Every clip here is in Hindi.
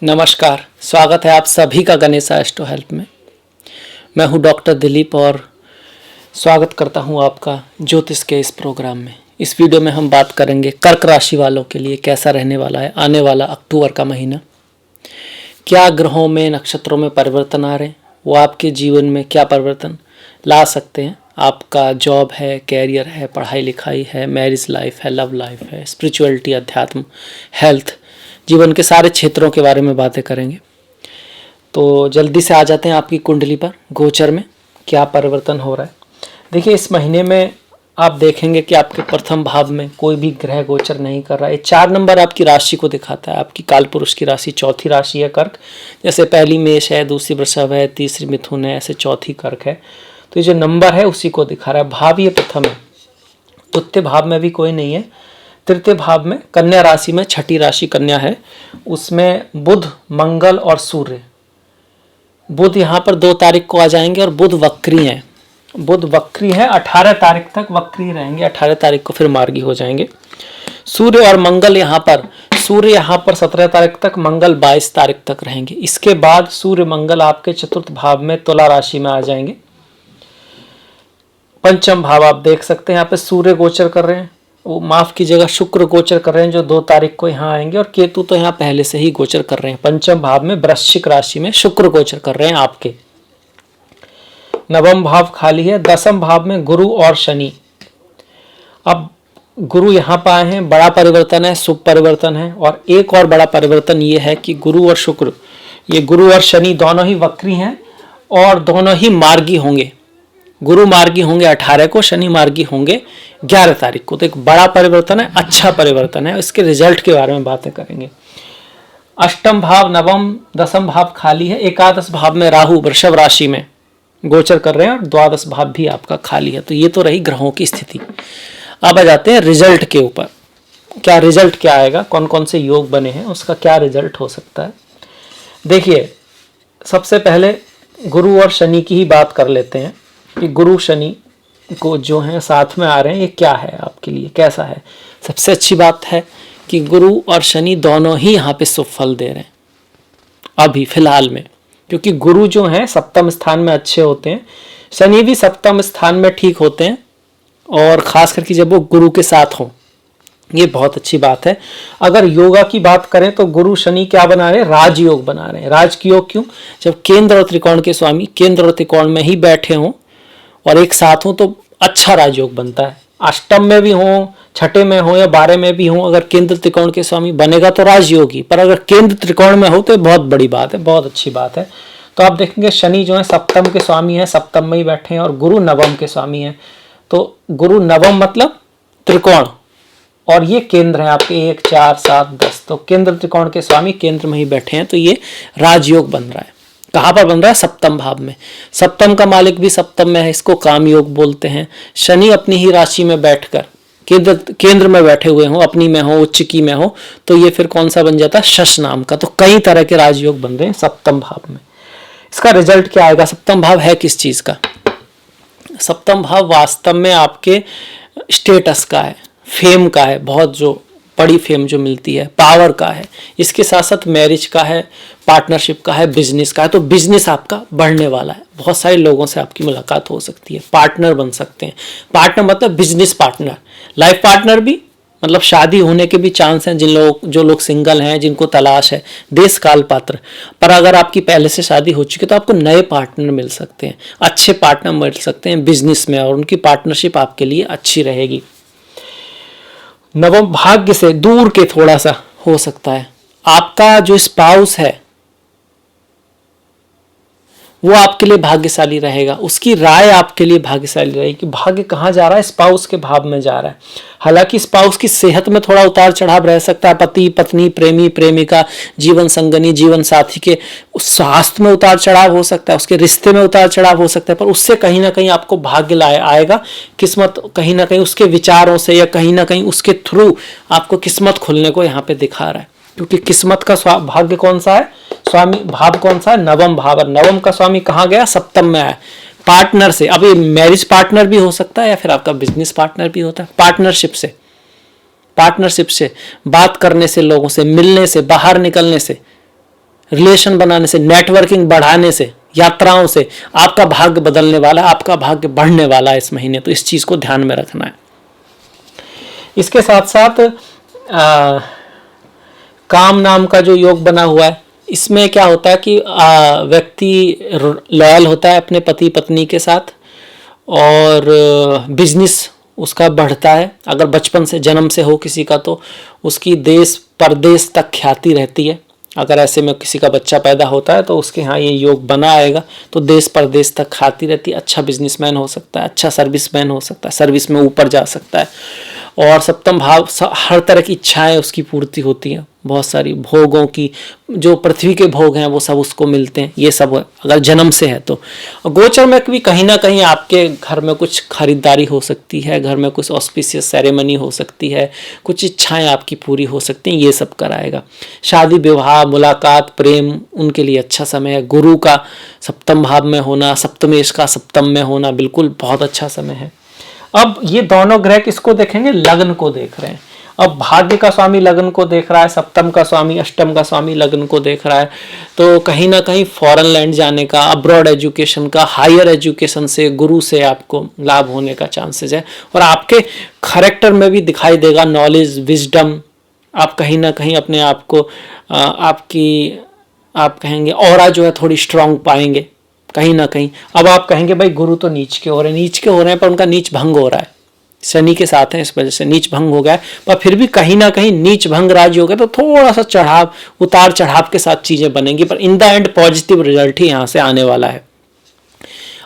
नमस्कार, स्वागत है आप सभी का गणेश एस्ट्रो हेल्प में। मैं हूं डॉक्टर दिलीप और स्वागत करता हूं आपका ज्योतिष के इस प्रोग्राम में। इस वीडियो में हम बात करेंगे कर्क राशि वालों के लिए कैसा रहने वाला है आने वाला अक्टूबर का महीना। क्या ग्रहों में, नक्षत्रों में परिवर्तन आ रहे हैं, वो आपके जीवन में क्या परिवर्तन ला सकते हैं। आपका जॉब है, कैरियर है, पढ़ाई लिखाई है, मैरिज लाइफ है, लव लाइफ है, स्पिरिचुअलिटी, अध्यात्म, हेल्थ, जीवन के सारे क्षेत्रों के बारे में बातें करेंगे। तो जल्दी से आ जाते हैं आपकी कुंडली पर, गोचर में क्या परिवर्तन हो रहा है। देखिए, इस महीने में आप देखेंगे कि आपके प्रथम भाव में कोई भी ग्रह गोचर नहीं कर रहा है। 4 नंबर आपकी राशि को दिखाता है। आपकी कालपुरुष की राशि चौथी राशि है कर्क। जैसे पहली मेष है, दूसरी वृषभ है, तीसरी मिथुन है, ऐसे चौथी कर्क है। तो ये जो नंबर है उसी को दिखा रहा है। भाव ये प्रथम है, द्वितीय भाव में भी कोई नहीं है। तृतीय भाव में कन्या राशि में, छठी राशि कन्या है, उसमें बुध, मंगल और सूर्य। बुध यहाँ पर 2 तारीख को आ जाएंगे और बुध वक्री हैं। बुध वक्री है, 18 तारीख तक वक्री रहेंगे, 18 तारीख को फिर मार्गी हो जाएंगे। सूर्य और मंगल यहाँ पर, सूर्य यहाँ पर 17 तारीख तक, मंगल 22 तारीख तक रहेंगे। इसके बाद सूर्य मंगल आपके चतुर्थ भाव में तुला राशि में आ जाएंगे। पंचम भाव आप देख सकते हैं, यहाँ पे सूर्य गोचर कर रहे हैं, वो माफ कीजिएगा शुक्र गोचर कर रहे हैं जो 2 तारीख को यहाँ आएंगे, और केतु तो यहाँ पहले से ही गोचर कर रहे हैं। पंचम भाव में वृश्चिक राशि में शुक्र गोचर कर रहे हैं आपके। नवम भाव खाली है। 10वें भाव में गुरु और शनि। अब गुरु यहाँ पर आए हैं, बड़ा परिवर्तन है, शुभ परिवर्तन है। और एक और बड़ा परिवर्तन ये है कि गुरु और शुक्र, ये गुरु और शनि दोनों ही वक्री हैं और दोनों ही मार्गी होंगे। गुरु मार्गी होंगे 18 को, शनि मार्गी होंगे 11 तारीख को। तो एक बड़ा परिवर्तन है, अच्छा परिवर्तन है। इसके रिजल्ट के बारे में बातें करेंगे। अष्टम भाव, नवम, 10वां भाव खाली है। एकादश भाव में राहु वृषभ राशि में गोचर कर रहे हैं और द्वादश भाव भी आपका खाली है। तो ये तो रही ग्रहों की स्थिति। अब आ जाते हैं रिजल्ट के ऊपर। क्या रिजल्ट क्या आएगा, कौन कौन से योग बने हैं, उसका क्या रिजल्ट हो सकता है। देखिए, सबसे पहले गुरु और शनि की ही बात कर लेते हैं कि गुरु शनि को जो है साथ में आ रहे हैं, ये क्या है आपके लिए, कैसा है। सबसे अच्छी बात है कि गुरु और शनि दोनों ही यहाँ पे शुभ फल दे रहे हैं अभी फिलहाल में, क्योंकि गुरु जो है सप्तम स्थान में अच्छे होते हैं, शनि भी सप्तम स्थान में ठीक होते हैं, और खास करके जब वो गुरु के साथ हों, ये बहुत अच्छी बात है। अगर योगा की बात करें तो गुरु शनि क्या बना रहे हैं, राजयोग बना रहे हैं। राज की योग क्यों, जब केंद्र और त्रिकोण के स्वामी केंद्र और त्रिकोण में ही बैठे हों और एक साथ हो तो अच्छा राजयोग बनता है। अष्टम में भी हो, छठे में हो या 12 में भी हो, अगर केंद्र त्रिकोण के स्वामी बनेगा तो राजयोगी, पर अगर केंद्र त्रिकोण में हो तो बहुत बड़ी बात है, बहुत अच्छी बात है। तो आप देखेंगे शनि जो है सप्तम के स्वामी है, सप्तम में ही बैठे हैं, और गुरु नवम के स्वामी है। तो गुरु नवम मतलब त्रिकोण, और ये केंद्र है आपके 1, 4, 7, 10। तो केंद्र त्रिकोण के स्वामी केंद्र में ही बैठे हैं, तो ये राजयोग बन रहा है। कहाँ पर बन रहा है, सप्तम भाव में। सप्तम का मालिक भी सप्तम में है, इसको काम योग बोलते हैं। शनि अपनी ही राशि में बैठकर केंद्र में बैठे हुए हो, अपनी में हो, उच्च की में हो, तो ये फिर कौन सा बन जाता है, शश नाम का। तो कई तरह के राजयोग बन रहे हैं सप्तम भाव में। इसका रिजल्ट क्या आएगा, सप्तम भाव है किस चीज का। सप्तम भाव वास्तव में आपके स्टेटस का है, फेम का है, बहुत जो बड़ी फेम जो मिलती है, पावर का है। इसके साथ साथ मैरिज का है, पार्टनरशिप का है, बिजनेस का है। तो बिजनेस आपका बढ़ने वाला है, बहुत सारे लोगों से आपकी मुलाकात हो सकती है, पार्टनर बन सकते हैं। पार्टनर मतलब बिजनेस पार्टनर, लाइफ पार्टनर भी, मतलब शादी होने के भी चांस हैं जो लोग सिंगल हैं, जिनको तलाश है, देश काल पात्र। पर अगर आपकी पहले से शादी हो चुकी है तो आपको नए पार्टनर मिल सकते हैं, अच्छे पार्टनर मिल सकते हैं बिजनेस में, और उनकी पार्टनरशिप आपके लिए अच्छी रहेगी। नवम भाग्य से दूर के थोड़ा सा हो सकता है, आपका जो स्पाउस है वो आपके लिए भाग्यशाली रहेगा, उसकी राय आपके लिए भाग्यशाली रहेगी। भाग्य कहाँ जा रहा है, स्पाउस के भाव में जा रहा है। हालांकि स्पाउस की सेहत में थोड़ा उतार चढ़ाव रह सकता है, पति पत्नी, प्रेमी प्रेमिका, जीवन संगनी, जीवन साथी के स्वास्थ्य में उतार चढ़ाव हो सकता है, उसके रिश्ते में उतार चढ़ाव हो सकता है, पर उससे कहीं ना कहीं आपको भाग्य आएगा। किस्मत कहीं ना कहीं उसके विचारों से या कहीं ना कहीं उसके थ्रू आपको किस्मत खुलने को यहाँ पे दिखा रहा है, क्योंकि किस्मत का भाग्य कौन सा है, स्वामी भाव कौन सा है, नवम भाव। नवम का स्वामी कहाँ गया, सप्तम में आया। पार्टनर से, अब ये मैरिज पार्टनर भी हो सकता है या फिर आपका बिजनेस पार्टनर भी होता है। पार्टनरशिप से बात करने से, लोगों से मिलने से, बाहर निकलने से रिलेशन बनाने से, नेटवर्किंग बढ़ाने से, यात्राओं से आपका भाग्य बदलने वाला है, आपका भाग्य बढ़ने वाला है इस महीने। तो इस चीज को ध्यान में रखना है। इसके साथ साथ काम नाम का जो योग बना हुआ है, इसमें क्या होता है कि व्यक्ति लॉयल होता है अपने पति पत्नी के साथ, और बिजनेस उसका बढ़ता है। अगर बचपन से, जन्म से हो किसी का, तो उसकी देश परदेश तक ख्याति रहती है। अगर ऐसे में किसी का बच्चा पैदा होता है तो उसके यहाँ ये योग बना आएगा तो देश परदेश तक ख्याति रहती है। अच्छा बिजनेसमैन हो सकता है, अच्छा सर्विसमैन हो सकता है, सर्विस में ऊपर जा सकता है। और सप्तम भाव हर तरह की इच्छाएं उसकी पूर्ति होती हैं, बहुत सारी भोगों की, जो पृथ्वी के भोग हैं वो सब उसको मिलते हैं। ये सब अगर जन्म से है तो। गोचर में भी कहीं ना कहीं आपके घर में कुछ खरीदारी हो सकती है, घर में कुछ ऑस्पिशियस सेरेमनी हो सकती है, कुछ इच्छाएं आपकी पूरी हो सकती हैं, ये सब कराएगा। शादी विवाह, मुलाकात, प्रेम, उनके लिए अच्छा समय है। गुरु का सप्तम भाव में होना, सप्तमेश का सप्तम में होना बिल्कुल बहुत अच्छा समय है। अब ये दोनों ग्रह किसको देखेंगे? लग्न को देख रहे हैं। अब भाग्य का स्वामी लग्न को देख रहा है, सप्तम का स्वामी, अष्टम का स्वामी लग्न को देख रहा है। तो कहीं ना कहीं फॉरेन लैंड जाने का, अब्रॉड एजुकेशन का, हायर एजुकेशन से, गुरु से आपको लाभ होने का चांसेस है। और आपके खैरेक्टर में भी दिखाई देगा नॉलेज, विजडम। आप कहीं ना कहीं अपने आप को आप कहेंगे ऑरा जो है थोड़ी स्ट्रांग पाएंगे कहीं ना कहीं। अब आप कहेंगे भाई गुरु तो नीच के हो रहे हैं, पर उनका नीच भंग हो रहा है, शनि के साथ है, इस वजह से नीच भंग हो गया है। पर फिर भी कहीं ना कहीं नीच भंग राज्य हो गया तो थोड़ा सा चढ़ाव, उतार चढ़ाव के साथ चीजें बनेंगी, पर in the end positive result ही यहाँ से आने वाला है।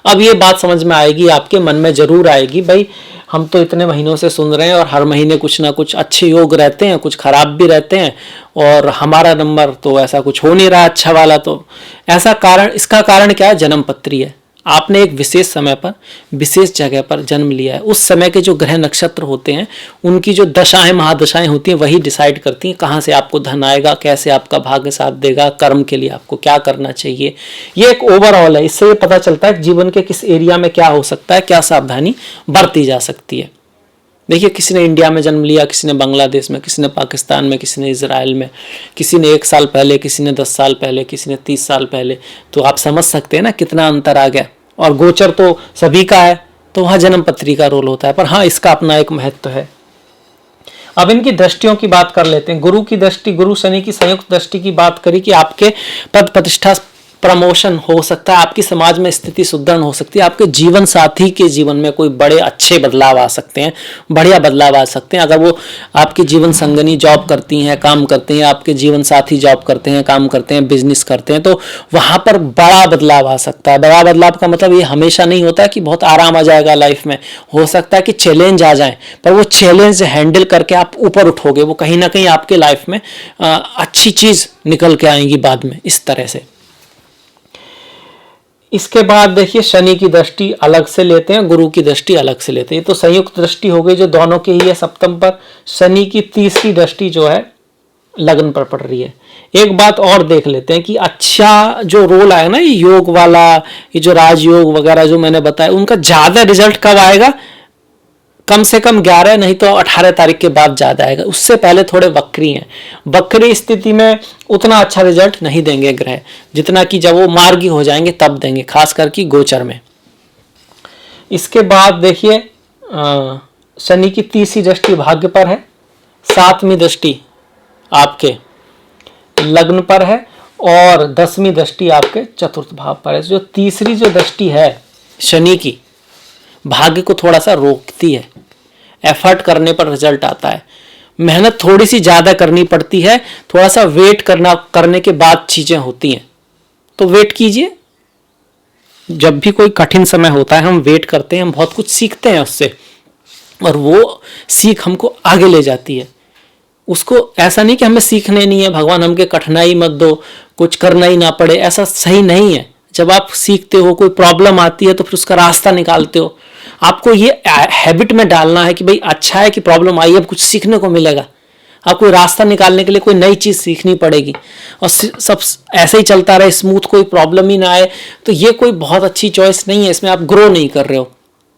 अब ये बात समझ में आएगी, आपके मन में जरूर आएगी, भाई हम तो इतने महीनों से सुन रहे हैं और हर महीने कुछ ना कुछ अच्छे योग रहते हैं, कुछ खराब भी रहते हैं, और हमारा नंबर तो ऐसा कुछ हो नहीं रहा अच्छा वाला। तो ऐसा कारण, इसका कारण क्या है? जन्म पत्री है। आपने एक विशेष समय पर, विशेष जगह पर जन्म लिया है। उस समय के जो ग्रह नक्षत्र होते हैं, उनकी जो दशाएं, महादशाएं होती हैं, वही डिसाइड करती हैं कहाँ से आपको धन आएगा, कैसे आपका भाग्य साथ देगा, कर्म के लिए आपको क्या करना चाहिए। ये एक ओवरऑल है। इससे ये पता चलता है कि जीवन के किस एरिया में क्या हो सकता है, क्या सावधानी बरती जा सकती है। देखिए, किसी ने इंडिया में जन्म लिया, किसी ने बांग्लादेश में, किसी ने पाकिस्तान में, किसी ने इजराइल में, किसी ने 1 साल पहले, किसी ने 10 साल पहले, किसी ने 30 साल पहले। तो आप समझ सकते हैं ना कितना अंतर आ गया। और गोचर तो सभी का है, तो वहाँ जन्म पत्री का रोल होता है, पर हाँ इसका अपना एक महत्व है। अब इनकी दृष्टियों की बात कर लेते हैं। गुरु की दृष्टि, गुरु शनि की संयुक्त दृष्टि की बात करी कि आपके पद प्रतिष्ठा, प्रमोशन हो सकता है, आपकी समाज में स्थिति सुदृढ़ हो सकती है, आपके जीवन साथी के जीवन में कोई बड़े अच्छे बदलाव आ सकते हैं, बढ़िया बदलाव आ सकते हैं। अगर वो आपकी जीवन संगनी जॉब करती हैं, काम करते हैं, आपके जीवन साथी जॉब करते हैं, काम करते हैं, बिजनेस करते हैं, तो वहां पर बड़ा बदलाव आ सकता है। बड़ा बदलाव का मतलब ये हमेशा नहीं होता कि बहुत आराम आ जाएगा लाइफ में, हो सकता है कि चैलेंज आ जाए, पर वो चैलेंज हैंडल करके आप ऊपर उठोगे, वो कहीं ना कहीं आपके लाइफ में अच्छी चीज निकल के आएंगी बाद में, इस तरह से। इसके बाद देखिए, शनि की दृष्टि अलग से लेते हैं, गुरु की दृष्टि अलग से लेते हैं। तो संयुक्त दृष्टि हो गई जो दोनों की ही है सप्तम पर। शनि की तीसरी दृष्टि जो है लग्न पर पड़ रही है। एक बात और देख लेते हैं कि अच्छा जो रोल आएगा ना, ये योग वाला, ये जो राजयोग वगैरह जो मैंने बताया, उनका ज्यादा रिजल्ट कब आएगा? कम से कम 11 नहीं तो 18 तारीख के बाद ज्यादा आएगा। उससे पहले थोड़े वक्री हैं। वक्री स्थिति में उतना अच्छा रिजल्ट नहीं देंगे ग्रह, जितना कि जब वो मार्गी हो जाएंगे तब देंगे, खास करके गोचर में। इसके बाद देखिए, शनि की तीसरी दृष्टि भाग्य पर है, 7वीं दृष्टि आपके लग्न पर है, और 10वीं दृष्टि आपके चतुर्थ भाव पर है। जो तीसरी जो दृष्टि है शनि की, भाग्य को थोड़ा सा रोकती है, एफर्ट करने पर रिजल्ट आता है, मेहनत थोड़ी सी ज्यादा करनी पड़ती है, थोड़ा सा वेट करने के बाद चीजें होती हैं। तो वेट कीजिए, जब भी कोई कठिन समय होता है हम वेट करते हैं, हम बहुत कुछ सीखते हैं उससे, और वो सीख हमको आगे ले जाती है। उसको ऐसा नहीं कि हमें सीखने नहीं है, भगवान हमके कठिनाई मत दो, कुछ करना ही ना पड़े, ऐसा सही नहीं है। जब आप सीखते हो, कोई प्रॉब्लम आती है तो फिर उसका रास्ता निकालते हो। आपको ये हैबिट में डालना है कि भाई अच्छा है कि प्रॉब्लम आई, अब कुछ सीखने को मिलेगा। आपको रास्ता निकालने के लिए कोई नई चीज सीखनी पड़ेगी, और सब ऐसे ही चलता रहे स्मूथ, कोई प्रॉब्लम ही ना आए, तो ये कोई बहुत अच्छी चॉइस नहीं है। इसमें आप ग्रो नहीं कर रहे हो,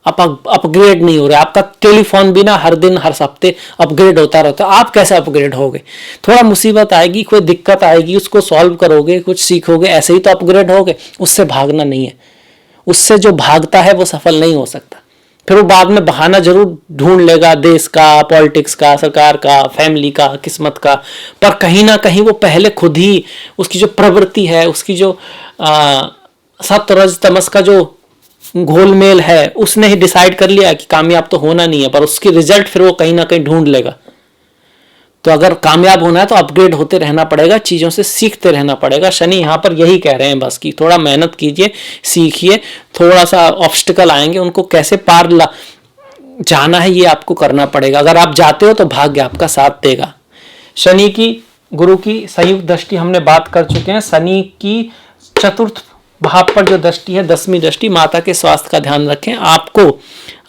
आप अपग्रेड नहीं हो रहे। आपका टेलीफोन भी ना हर दिन हर हफ्ते अपग्रेड होता रहता है, आप कैसे अपग्रेड होगे? थोड़ा मुसीबत आएगी, कोई दिक्कत आएगी, उसको सॉल्व करोगे, कुछ सीखोगे, ऐसे ही तो अपग्रेड होगे। उससे भागना नहीं है। उससे जो भागता है वो सफल नहीं हो सकता। फिर वो बाद में बहाना जरूर ढूंढ लेगा, देश का, पॉलिटिक्स का, सरकार का, फैमिली का, किस्मत का, पर कहीं ना कहीं वो पहले खुद ही उसकी जो प्रवृत्ति है, उसकी जो सत्व रज तमस का जो घोलमेल है, उसने ही डिसाइड कर लिया कि कामयाब तो होना नहीं है, पर उसकी रिजल्ट फिर वो कहीं ना कहीं ढूंढ लेगा। तो अगर कामयाब होना है तो अपग्रेड होते रहना पड़ेगा, चीज़ों से सीखते रहना पड़ेगा। शनि यहाँ पर यही कह रहे हैं बस कि थोड़ा मेहनत कीजिए, सीखिए, थोड़ा सा ऑब्स्टिकल आएंगे, उनको कैसे पार जाना है ये आपको करना पड़ेगा। अगर आप जाते हो तो भाग्य आपका साथ देगा। शनि की गुरु की संयुक्त दृष्टि हमने बात कर चुके हैं। शनि की चतुर्थ भाव पर जो दृष्टि है, 10वीं दृष्टि, माता के स्वास्थ्य का ध्यान रखें। आपको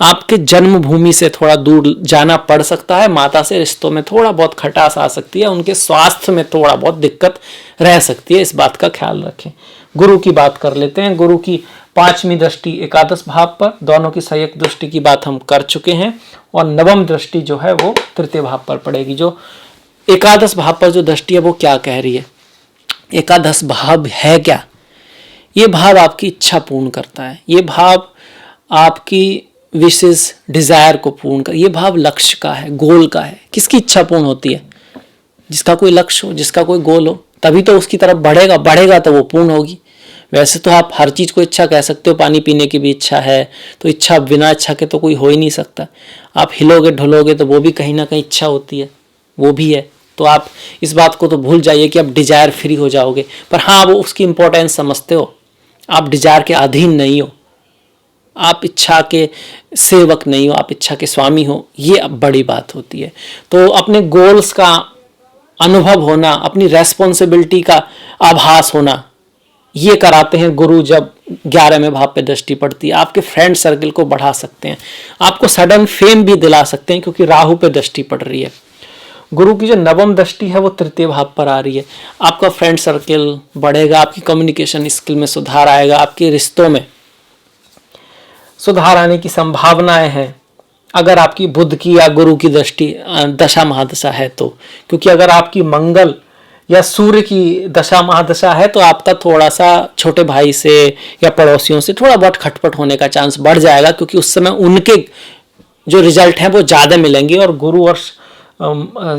आपके जन्मभूमि से थोड़ा दूर जाना पड़ सकता है, माता से रिश्तों में थोड़ा बहुत खटास आ सकती है, उनके स्वास्थ्य में थोड़ा बहुत दिक्कत रह सकती है, इस बात का ख्याल रखें। गुरु की बात कर लेते हैं। गुरु की 5वीं दृष्टि एकादश भाव पर, दोनों की संयुक्त दृष्टि की बात हम कर चुके हैं। और 9वीं दृष्टि जो है वो तृतीय भाव पर पड़ेगी। जो एकादश भाव पर जो दृष्टि है वो क्या कह रही है? एकादश भाव है क्या? ये भाव आपकी इच्छा पूर्ण करता है, ये भाव आपकी विशेष डिजायर को पूर्ण कर, ये भाव लक्ष्य का है, गोल का है। किसकी इच्छा पूर्ण होती है? जिसका कोई लक्ष्य हो, जिसका कोई गोल हो, तभी तो उसकी तरफ बढ़ेगा तो वो पूर्ण होगी। वैसे तो आप हर चीज को इच्छा कह सकते हो, पानी पीने की भी इच्छा है तो इच्छा बिना इच्छा के तो कोई हो ही नहीं सकता। आप हिलोगे ढुलोगे तो वो भी कहीं ना कहीं इच्छा होती है, वो भी है। तो आप इस बात को तो भूल जाइए कि आप डिजायर फ्री हो जाओगे, पर हाँ वो उसकी इंपॉर्टेंस समझते हो। आप डिजायर के अधीन नहीं हो, आप इच्छा के सेवक नहीं हो, आप इच्छा के स्वामी हो, ये अब बड़ी बात होती है। तो अपने गोल्स का अनुभव होना, अपनी रेस्पॉन्सिबिलिटी का आभास होना, ये कराते हैं गुरु जब 11वें भाव पे दृष्टि पड़ती है। आपके फ्रेंड सर्कल को बढ़ा सकते हैं, आपको सडन फेम भी दिला सकते हैं, क्योंकि राहु पे दृष्टि पड़ रही है। गुरु की जो 9वीं दृष्टि है वो तृतीय भाव पर आ रही है। आपका फ्रेंड सर्कल बढ़ेगा, आपकी कम्युनिकेशन स्किल में सुधार आएगा, आपके रिश्तों में सुधार आने की संभावनाएं हैं, अगर आपकी बुध की या गुरु की दृष्टि दशा महादशा है तो। क्योंकि अगर आपकी मंगल या सूर्य की दशा महादशा है तो आपका थोड़ा सा छोटे भाई से या पड़ोसियों से थोड़ा बहुत खटपट होने का चांस बढ़ जाएगा, क्योंकि उस समय उनके जो रिजल्ट हैं वो ज़्यादा मिलेंगे। और गुरु और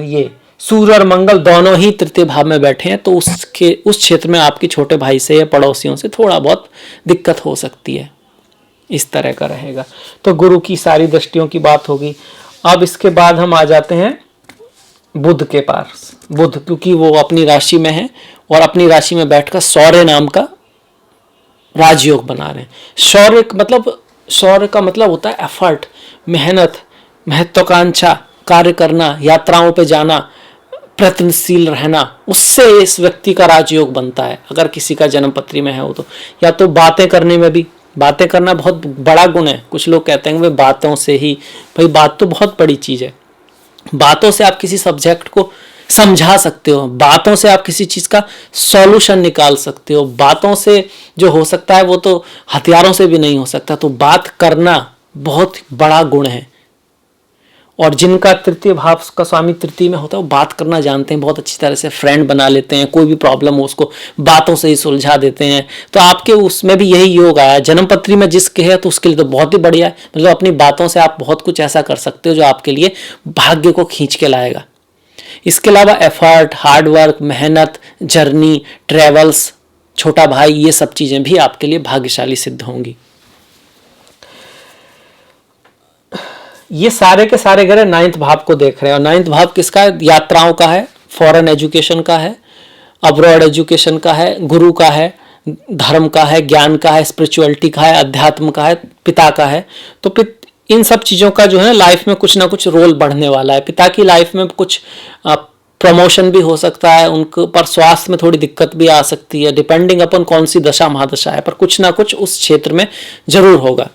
ये सूर्य और मंगल दोनों ही तृतीय भाव में बैठे हैं, तो उस क्षेत्र में आपके छोटे भाई से या पड़ोसियों से थोड़ा बहुत दिक्कत हो सकती है, इस तरह का रहेगा। तो गुरु की सारी दृष्टियों की बात होगी। अब इसके बाद हम आ जाते हैं बुध के पास। बुध क्योंकि वो अपनी राशि में है और अपनी राशि में बैठकर शौर्य नाम का राजयोग बना रहे हैं। शौर्य का मतलब होता है एफर्ट, मेहनत, महत्वाकांक्षा, कार्य करना, यात्राओं पे जाना, प्रयत्नशील रहना, उससे इस व्यक्ति का राजयोग बनता है। अगर किसी का जन्म पत्री में है वो तो, या तो बातें करने में भी, बातें करना बहुत बड़ा गुण है। कुछ लोग कहते हैं वे बातों से ही, भाई बात तो बहुत बड़ी चीज है। बातों से आप किसी सब्जेक्ट को समझा सकते हो, बातों से आप किसी चीज का सॉल्यूशन निकाल सकते हो। बातों से जो हो सकता है वो तो हथियारों से भी नहीं हो सकता। तो बात करना बहुत बड़ा गुण है। और जिनका तृतीय भाव का स्वामी तृतीय में होता है वो बात करना जानते हैं, बहुत अच्छी तरह से फ्रेंड बना लेते हैं, कोई भी प्रॉब्लम हो उसको बातों से ही सुलझा देते हैं। तो आपके उसमें भी यही योग आया, जन्मपत्री में जिसके है तो उसके लिए तो बहुत ही बढ़िया है। मतलब अपनी बातों से आप बहुत कुछ ऐसा कर सकते हो जो आपके लिए भाग्य को खींच के लाएगा। इसके अलावा एफर्ट, हार्डवर्क, मेहनत, जर्नी, ट्रेवल्स, छोटा भाई, ये सब चीजें भी आपके लिए भाग्यशाली सिद्ध होंगी। ये सारे के सारे ग्रह 9th भाव को देख रहे हैं। और 9th भाव किसका है? यात्राओं का है, फॉरेन एजुकेशन का है, अब्रॉड एजुकेशन का है, गुरु का है, धर्म का है, ज्ञान का है, स्पिरिचुअलिटी का है, अध्यात्म का है, पिता का है। तो इन सब चीज़ों का जो है लाइफ में कुछ ना कुछ रोल बढ़ने वाला है। पिता की लाइफ में कुछ प्रमोशन भी हो सकता है, उनके पर स्वास्थ्य में थोड़ी दिक्कत भी आ सकती है, डिपेंडिंग अपन कौन सी दशा महादशा है, पर कुछ ना कुछ उस क्षेत्र में जरूर होगा।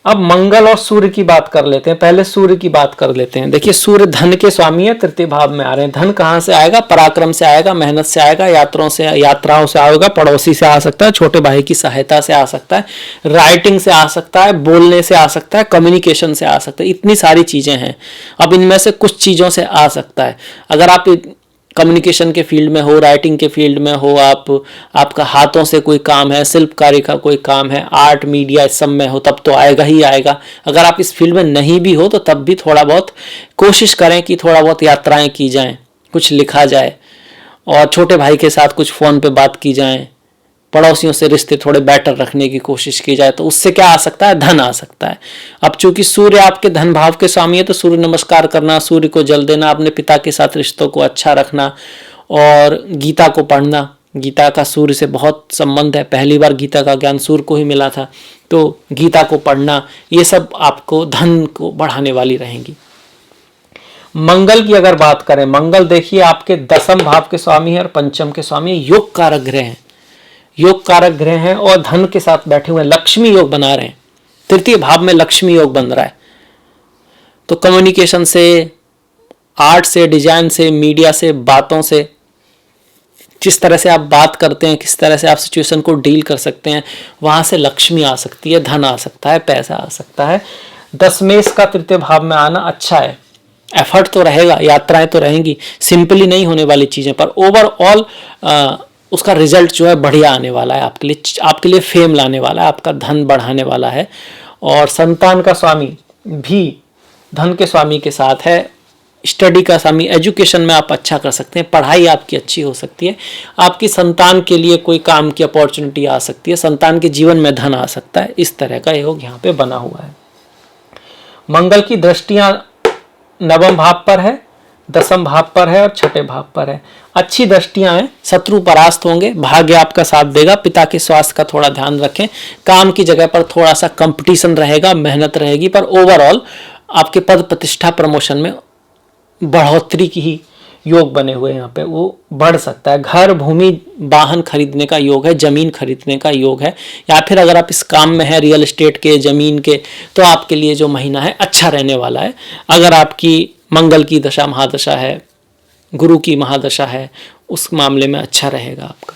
अब मंगल और सूर्य की बात कर लेते हैं। पहले सूर्य की बात कर लेते हैं। देखिए सूर्य धन के स्वामी है, तृतीय भाव में आ रहे हैं। धन कहाँ से आएगा? पराक्रम से आएगा, मेहनत से आएगा, यात्राओं से आएगा, पड़ोसी से आ सकता है, छोटे भाई की सहायता से आ सकता है, राइटिंग से आ सकता है, बोलने से आ सकता है, कम्युनिकेशन से आ सकता है। इतनी सारी चीजें हैं। अब इनमें से कुछ चीजों से आ सकता है। अगर आप कम्युनिकेशन के फील्ड में हो, राइटिंग के फील्ड में हो, आपका हाथों से कोई काम है, शिल्पकारी का कोई काम है, आर्ट मीडिया इस सब में हो, तब तो आएगा ही आएगा। अगर आप इस फील्ड में नहीं भी हो तो तब भी थोड़ा बहुत कोशिश करें कि थोड़ा बहुत यात्राएं की जाएं, कुछ लिखा जाए, और छोटे भाई के साथ कुछ फ़ोन पे बात की जाए, पड़ोसियों से रिश्ते थोड़े बेटर रखने की कोशिश की जाए, तो उससे क्या आ सकता है? धन आ सकता है। अब चूंकि सूर्य आपके धन भाव के स्वामी है तो सूर्य नमस्कार करना, सूर्य को जल देना, अपने पिता के साथ रिश्तों को अच्छा रखना, और गीता को पढ़ना। गीता का सूर्य से बहुत संबंध है। पहली बार गीता का ज्ञान सूर्य को ही मिला था, तो गीता को पढ़ना, ये सब आपको धन को बढ़ाने वाली रहेंगी। मंगल की अगर बात करें, मंगल देखिए आपके दसम भाव के स्वामी है और पंचम के स्वामी, योग कारक ग्रह हैं। योग कारक ग्रह हैं और धन के साथ बैठे हुए हैं, लक्ष्मी योग बना रहे हैं। तृतीय भाव में लक्ष्मी योग बन रहा है। तो कम्युनिकेशन से, आर्ट से, डिजाइन से, मीडिया से, बातों से, जिस तरह से आप बात करते हैं, किस तरह से आप सिचुएशन को डील कर सकते हैं, वहां से लक्ष्मी आ सकती है, धन आ सकता है, पैसा आ सकता है। दशमेश का तृतीय भाव में आना अच्छा है। एफर्ट तो रहेगा, यात्राएं तो रहेंगी, सिंपली नहीं होने वाली चीजें, पर ओवरऑल उसका रिजल्ट जो है बढ़िया आने वाला है। आपके लिए फेम लाने वाला है, आपका धन बढ़ाने वाला है। और संतान का स्वामी भी धन के स्वामी के साथ है। स्टडी का स्वामी, एजुकेशन में आप अच्छा कर सकते हैं, पढ़ाई आपकी अच्छी हो सकती है, आपकी संतान के लिए कोई काम की अपॉर्चुनिटी आ सकती है, संतान के जीवन में धन आ सकता है। इस तरह का योग यहाँ पे बना हुआ है। मंगल की दृष्टियां नवम भाव पर है, दसम भाव पर है और छठे भाव पर है। अच्छी दृष्टियां हैं, शत्रु परास्त होंगे, भाग्य आपका साथ देगा। पिता के स्वास्थ्य का थोड़ा ध्यान रखें। काम की जगह पर थोड़ा सा कंपटीशन रहेगा, मेहनत रहेगी, पर ओवरऑल आपके पद प्रतिष्ठा प्रमोशन में बढ़ोतरी की ही योग बने हुए हैं। यहाँ पे वो बढ़ सकता है। घर, भूमि, वाहन खरीदने का योग है, जमीन खरीदने का योग है, या फिर अगर आप इस काम में है रियल एस्टेट के, जमीन के, तो आपके लिए जो महीना है अच्छा रहने वाला है। अगर आपकी मंगल की दशा महादशा है, गुरु की महादशा है, उस मामले में अच्छा रहेगा आपका।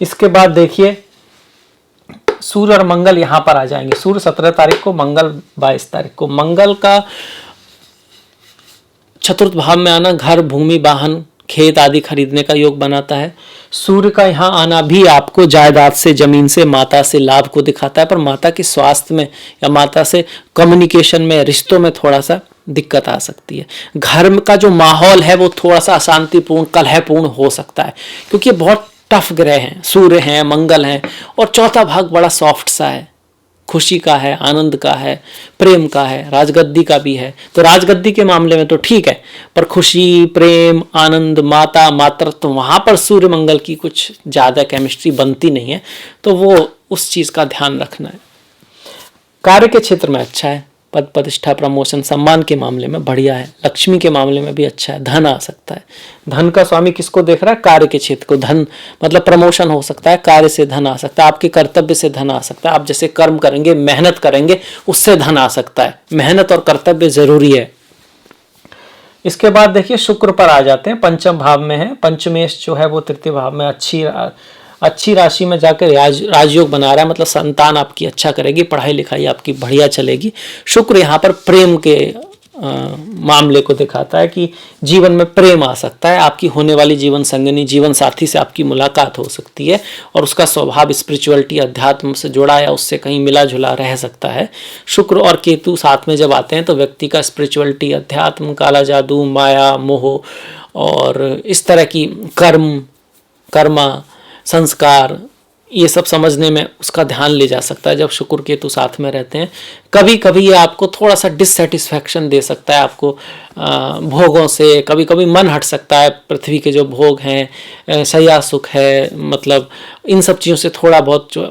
इसके बाद देखिए सूर्य और मंगल यहाँ पर आ जाएंगे। सूर्य 17 तारीख को, मंगल 22 तारीख को। मंगल का चतुर्थ भाव में आना घर, भूमि, वाहन, खेत आदि खरीदने का योग बनाता है। सूर्य का यहाँ आना भी आपको जायदाद से, जमीन से, माता से लाभ को दिखाता है, पर माता के स्वास्थ्य में या माता से कम्युनिकेशन में, रिश्तों में थोड़ा सा दिक्कत आ सकती है। घर का जो माहौल है वो थोड़ा सा अशांतिपूर्ण, कलहपूर्ण हो सकता है, क्योंकि बहुत टफ ग्रह हैं, सूर्य हैं, मंगल हैं, और चौथा भाग बड़ा सॉफ्ट सा है, खुशी का है, आनंद का है, प्रेम का है, राजगद्दी का भी है। तो राजगद्दी के मामले में तो ठीक है, पर खुशी, प्रेम, आनंद, माता, मातृत्व, तो वहां पर सूर्य मंगल की कुछ ज्यादा केमिस्ट्री बनती नहीं है, तो वो उस चीज का ध्यान रखना है। कार्य के क्षेत्र में अच्छा है, पद प्रतिष्ठा, प्रमोशन, सम्मान के मामले में बढ़िया है। लक्ष्मी के मामले में भी अच्छा है, धन आ सकता है। धन का स्वामी किसको देख रहा है? कार्य के क्षेत्र को। धन मतलब प्रमोशन हो सकता है, कार्य से धन आ सकता है, आपके कर्तव्य से धन आ सकता है, आप जैसे कर्म करेंगे, मेहनत करेंगे, उससे धन आ सकता है। मेहनत और कर्तव्य जरूरी है। इसके बाद देखिए शुक्र पर आ जाते हैं, पंचम भाव में है। पंचमेश जो है वो तृतीय भाव में अच्छी राशि में जाकर राजयोग बना रहा है, मतलब संतान आपकी अच्छा करेगी, पढ़ाई लिखाई आपकी बढ़िया चलेगी। शुक्र यहाँ पर प्रेम के मामले को दिखाता है कि जीवन में प्रेम आ सकता है, आपकी होने वाली जीवन संगिनी, जीवन साथी से आपकी मुलाकात हो सकती है, और उसका स्वभाव स्पिरिचुअलिटी, अध्यात्म से जुड़ा या उससे कहीं मिला जुला रह सकता है। शुक्र और केतु साथ में जब आते हैं तो व्यक्ति का स्पिरिचुअलिटी, अध्यात्म, काला जादू, माया, मोह और इस तरह की कर्मा, संस्कार, ये सब समझने में उसका ध्यान ले जा सकता है जब शुक्र केतु साथ में रहते हैं। कभी कभी ये आपको थोड़ा सा डिससेटिस्फैक्शन दे सकता है, आपको भोगों से कभी कभी मन हट सकता है। पृथ्वी के जो भोग हैं, शय्या सुख है, मतलब इन सब चीज़ों से थोड़ा बहुत जो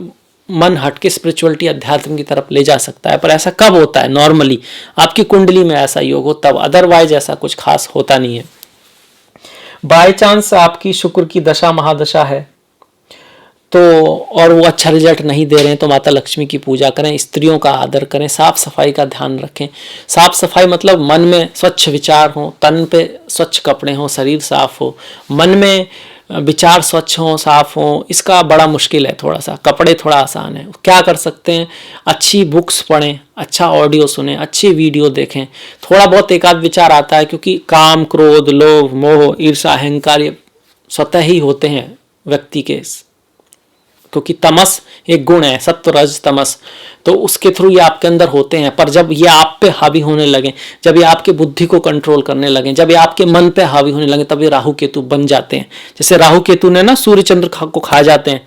मन हट के स्पिरिचुअलिटी, अध्यात्म की तरफ ले जा सकता है। पर ऐसा कब होता है? नॉर्मली आपकी कुंडली में ऐसा योग हो तब, अदरवाइज ऐसा कुछ खास होता नहीं है। बाय चांस आपकी शुक्र की दशा महादशा है तो और वो अच्छा रिजल्ट नहीं दे रहे हैं तो माता लक्ष्मी की पूजा करें, स्त्रियों का आदर करें, साफ सफाई का ध्यान रखें। साफ सफाई मतलब मन में स्वच्छ विचार हो, तन पे स्वच्छ कपड़े हों, शरीर साफ हो, मन में विचार स्वच्छ हों, साफ हों। इसका बड़ा मुश्किल है थोड़ा सा, कपड़े थोड़ा आसान है। क्या कर सकते हैं, अच्छी बुक्स पढ़ें, अच्छा ऑडियो सुने, अच्छी वीडियो देखें, थोड़ा बहुत एक आध विचार आता है, क्योंकि काम, क्रोध, लोभ, मोह, ईर्ष्या, अहंकार ये स्वतः ही होते हैं व्यक्ति के, क्योंकि तमस एक गुण है, सत्व रज तमस, तो उसके थ्रू ये आपके अंदर होते हैं। पर जब ये आप पे हावी होने लगे, जब ये आपके बुद्धि को कंट्रोल करने लगे, जब ये आपके मन पे हावी होने लगे, तब ये राहु केतु बन जाते हैं। जैसे राहु केतु ने ना सूर्य चंद्र को खा जाते हैं,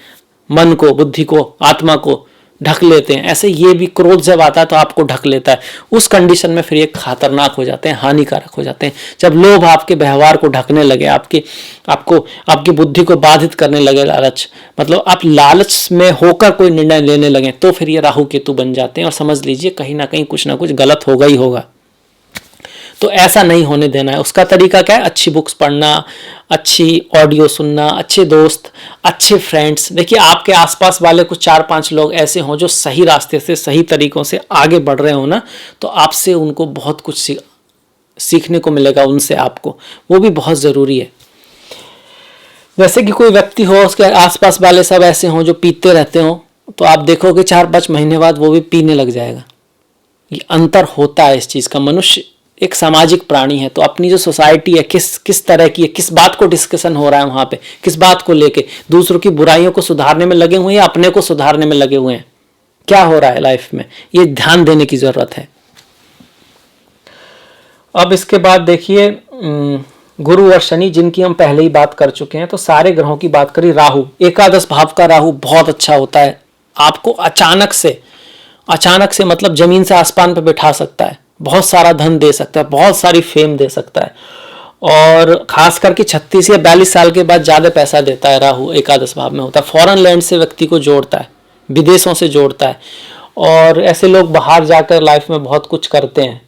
मन को, बुद्धि को, आत्मा को ढक लेते हैं, ऐसे ये भी क्रोध जब आता है तो आपको ढक लेता है। उस कंडीशन में फिर ये खतरनाक हो जाते हैं, हानिकारक हो जाते हैं। जब लोभ आपके व्यवहार को ढकने लगे, आपकी बुद्धि को बाधित करने लगे, लालच, मतलब आप लालच में होकर कोई निर्णय लेने लगे, तो फिर ये राहु केतु बन जाते हैं। और समझ लीजिए कहीं ना कहीं कुछ ना कुछ गलत होगा ही होगा। तो ऐसा नहीं होने देना है। उसका तरीका क्या है, अच्छी बुक्स पढ़ना, अच्छी ऑडियो सुनना, अच्छे दोस्त, अच्छे फ्रेंड्स। देखिए आपके आसपास वाले कुछ 4-5 लोग ऐसे हों जो सही रास्ते से, सही तरीकों से आगे बढ़ रहे हो ना, तो आपसे उनको बहुत कुछ सीखने को मिलेगा, उनसे आपको, वो भी बहुत ज़रूरी है। जैसे कि कोई व्यक्ति हो, उसके आसपास वाले सब ऐसे हों जो पीते रहते हो, तो आप देखोगे 4-5 महीने बाद वो भी पीने लग जाएगा। ये अंतर होता है इस चीज़ का। मनुष्य एक सामाजिक प्राणी है, तो अपनी जो सोसाइटी है किस तरह की है, किस बात को डिस्कशन हो रहा है वहाँ पे, किस बात को लेके, दूसरों की बुराइयों को सुधारने में लगे हुए हैं या अपने को सुधारने में लगे हुए हैं, क्या हो रहा है लाइफ में, ये ध्यान देने की ज़रूरत है। अब इसके बाद देखिए गुरु और शनि, जिनकी हम पहले ही बात कर चुके हैं। तो सारे ग्रहों की बात करी, राहु, एकादश भाव का राहु बहुत अच्छा होता है। आपको अचानक से मतलब जमीन से आसमान पर बैठा सकता है, बहुत सारा धन दे सकता है, बहुत सारी फेम दे सकता है, और खास करके 36 या 42 साल के बाद ज़्यादा पैसा देता है। राहु एकादश भाव में होता है, फॉरेन लैंड से व्यक्ति को जोड़ता है, विदेशों से जोड़ता है, और ऐसे लोग बाहर जाकर लाइफ में बहुत कुछ करते हैं।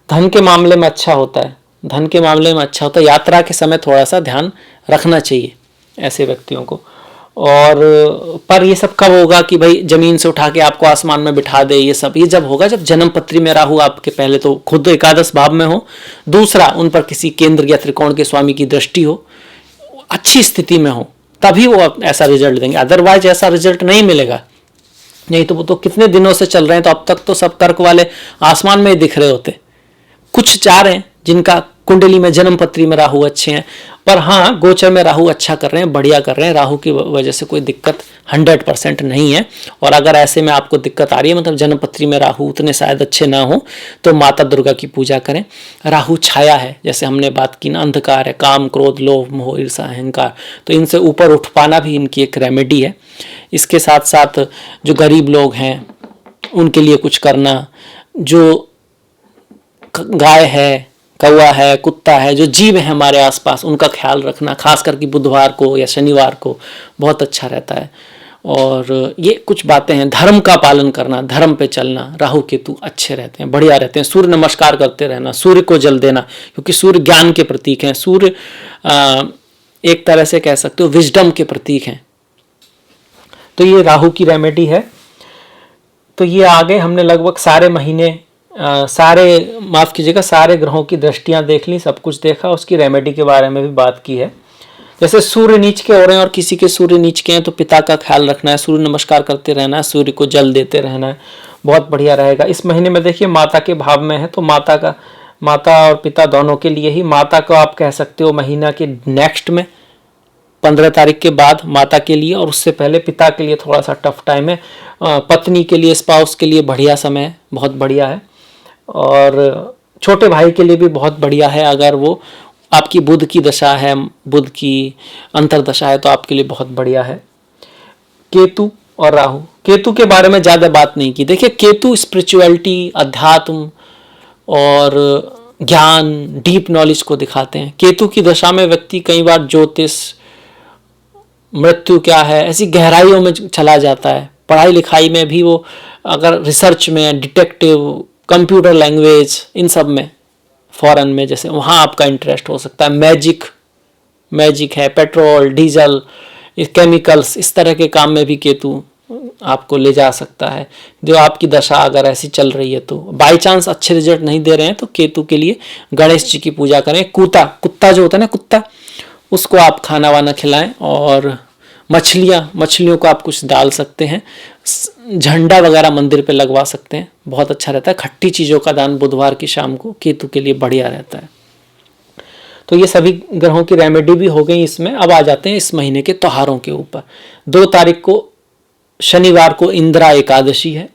धन के मामले में अच्छा होता है, यात्रा के समय थोड़ा सा ध्यान रखना चाहिए ऐसे व्यक्तियों को। और पर ये सब कब होगा कि भाई जमीन से उठा के आपको आसमान में बिठा दे, ये जब होगा जब जन्म पत्री में राहु आपके पहले तो खुद एकादश भाव में हो, दूसरा उन पर किसी केंद्र या त्रिकोण के स्वामी की दृष्टि हो, अच्छी स्थिति में हो, तभी वो ऐसा रिजल्ट देंगे। अदरवाइज ऐसा रिजल्ट नहीं मिलेगा। नहीं तो वो तो कितने दिनों से चल रहे हैं, तो अब तक तो सब कर्क वाले आसमान में ही दिख रहे होते। कुछ 4 हैं जिनका कुंडली में जन्म पत्री में राहु अच्छे हैं, पर हाँ गोचर में राहु अच्छा कर रहे हैं, बढ़िया कर रहे हैं। राहु की वजह से कोई दिक्कत 100% नहीं है। और अगर ऐसे में आपको दिक्कत आ रही है, मतलब जन्म पत्री में राहु उतने शायद अच्छे ना हो, तो माता दुर्गा की पूजा करें। राहु छाया है, जैसे हमने बात की ना, अंधकार है, काम, क्रोध, लोभ, मोह, ईर्ष्या, अहंकार, तो इनसे ऊपर उठ पाना भी इनकी एक रेमेडी है। इसके साथ साथ जो गरीब लोग हैं उनके लिए कुछ करना, जो गाय है, कौवा है, कुत्ता है, जो जीव है हमारे आसपास, उनका ख्याल रखना, खास करके बुधवार को या शनिवार को बहुत अच्छा रहता है। और ये कुछ बातें हैं। धर्म का पालन करना, धर्म पे चलना, राहु केतु अच्छे रहते हैं, बढ़िया रहते हैं। सूर्य नमस्कार करते रहना, सूर्य को जल देना, क्योंकि सूर्य ज्ञान के प्रतीक हैं। सूर्य एक तरह से कह सकते हो विजडम के प्रतीक हैं। तो ये राहु की रेमेडी है। तो ये आगे हमने लगभग सारे महीने सारे ग्रहों की दृष्टियां देख ली, सब कुछ देखा, उसकी रेमेडी के बारे में भी बात की है। जैसे सूर्य नीच के हो रहे हैं और किसी के सूर्य नीच के हैं, तो पिता का ख्याल रखना है, सूर्य नमस्कार करते रहना है, सूर्य को जल देते रहना है, बहुत बढ़िया रहेगा। इस महीने में देखिए माता के भाव में है, तो माता और पिता दोनों के लिए ही। माता को आप कह सकते हो महीना के नेक्स्ट में 15 तारीख के बाद माता के लिए, और उससे पहले पिता के लिए थोड़ा सा टफ टाइम है। पत्नी के लिए, स्पाउस के लिए बढ़िया समय, बहुत बढ़िया है। और छोटे भाई के लिए भी बहुत बढ़िया है। अगर वो आपकी बुध की दशा है, बुध की अंतरदशा है, तो आपके लिए बहुत बढ़िया है। केतु और राहु, केतु के बारे में ज़्यादा बात नहीं की। देखिए केतु स्पिरिचुअलिटी, अध्यात्म और ज्ञान, डीप नॉलेज को दिखाते हैं। केतु की दशा में व्यक्ति कई बार ज्योतिष, मृत्यु क्या है, ऐसी गहराइयों में चला जाता है। पढ़ाई लिखाई में भी वो अगर रिसर्च में, डिटेक्टिव, कंप्यूटर लैंग्वेज, इन सब में, फॉरेन में जैसे, वहाँ आपका इंटरेस्ट हो सकता है। मैजिक है, पेट्रोल, डीजल, इस केमिकल्स, इस तरह के काम में भी केतु आपको ले जा सकता है। जो आपकी दशा अगर ऐसी चल रही है तो बाई चांस अच्छे रिजल्ट नहीं दे रहे हैं तो केतु के लिए गणेश जी की पूजा करें। कुत्ता जो होता है ना, कुत्ता, उसको आप खाना वाना खिलाएं। और मछलियों को आप कुछ डाल सकते हैं। झंडा वगैरह मंदिर पे लगवा सकते हैं, बहुत अच्छा रहता है। खट्टी चीज़ों का दान बुधवार की शाम को केतु के लिए बढ़िया रहता है। तो ये सभी ग्रहों की रेमेडी भी हो गई इसमें। अब आ जाते हैं इस महीने के त्योहारों के ऊपर। 2 तारीख को शनिवार को इंदिरा एकादशी है।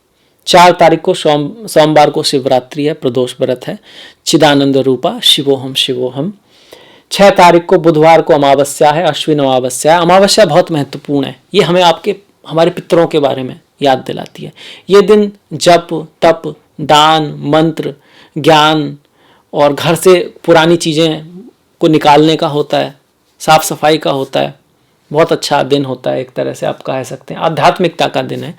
4 तारीख को सोमवार को शिवरात्रि है, प्रदोष व्रत है। चिदानंद रूपा शिवोहम शिवोहम। 6 तारीख को बुधवार को अमावस्या है, अश्विन अमावस्या है। अमावस्या बहुत महत्वपूर्ण है, ये हमें हमारे पितरों के बारे में याद दिलाती है। ये दिन जप तप दान मंत्र ज्ञान और घर से पुरानी चीज़ें को निकालने का होता है, साफ सफाई का होता है। बहुत अच्छा दिन होता है, एक तरह से आप कह सकते हैं आध्यात्मिकता का दिन है।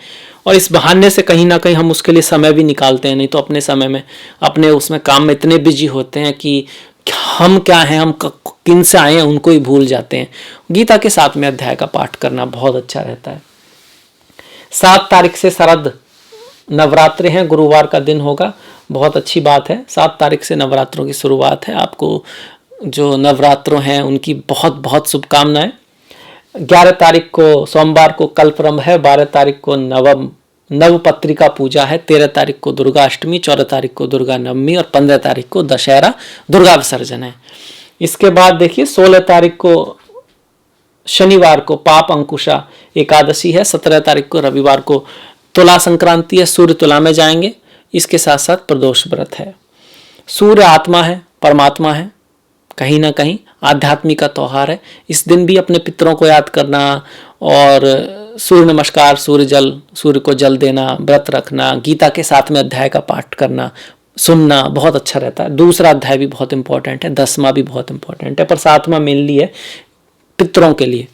और इस बहाने से कहीं ना कहीं हम उसके लिए समय भी निकालते हैं। नहीं तो अपने समय में अपने उसमें काम में इतने बिजी होते हैं कि हम क्या हैं, हम किन से आए हैं, उनको ही भूल जाते हैं। गीता के 7वें अध्याय का पाठ करना बहुत अच्छा रहता है। 7 तारीख से शरद नवरात्रि हैं, गुरुवार का दिन होगा, बहुत अच्छी बात है। 7 तारीख से नवरात्रों की शुरुआत है। आपको जो नवरात्रों हैं उनकी बहुत बहुत शुभकामनाएं। 11 तारीख को सोमवार को कल्परंभ है। 12 तारीख को नवपत्रिका पूजा है। 13 तारीख को दुर्गा अष्टमी, 14 तारीख को दुर्गा नवमी और 15 तारीख को दशहरा दुर्गा विसर्जन है। इसके बाद देखिए 16 तारीख को शनिवार को पाप अंकुशा एकादशी है। 17 तारीख को रविवार को तुला संक्रांति है, सूर्य तुला में जाएंगे। इसके साथ साथ प्रदोष व्रत है। सूर्य आत्मा है, परमात्मा है, कहीं ना कहीं आध्यात्मिक का त्यौहार है। इस दिन भी अपने पितरों को याद करना और सूर्य नमस्कार, सूर्य को जल देना, व्रत रखना, गीता के 7वें अध्याय का पाठ करना, सुनना बहुत अच्छा रहता है। दूसरा अध्याय भी बहुत इंपॉर्टेंट है, 10वां भी बहुत इंपॉर्टेंट है, पर 7वां मेनली है पितरों के लिए।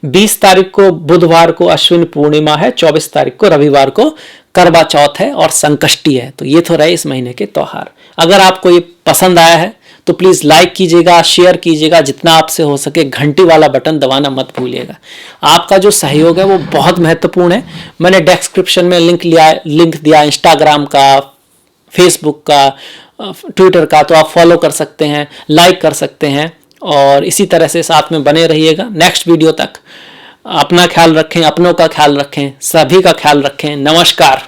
20 तारीख को बुधवार को अश्विन पूर्णिमा है। 24 तारीख को रविवार को करवा चौथ है और संकष्टी है। तो ये तो रहे इस महीने के त्यौहार। अगर आपको ये पसंद आया है तो प्लीज़ लाइक कीजिएगा, शेयर कीजिएगा, जितना आपसे हो सके घंटी वाला बटन दबाना मत भूलिएगा। आपका जो सहयोग है वो बहुत महत्वपूर्ण है। मैंने डिस्क्रिप्शन में लिंक दिया इंस्टाग्राम का, फेसबुक का, ट्विटर का, तो आप फॉलो कर सकते हैं, लाइक कर सकते हैं और इसी तरह से साथ में बने रहिएगा। नेक्स्ट वीडियो तक अपना ख्याल रखें, अपनों का ख्याल रखें, सभी का ख्याल रखें। नमस्कार।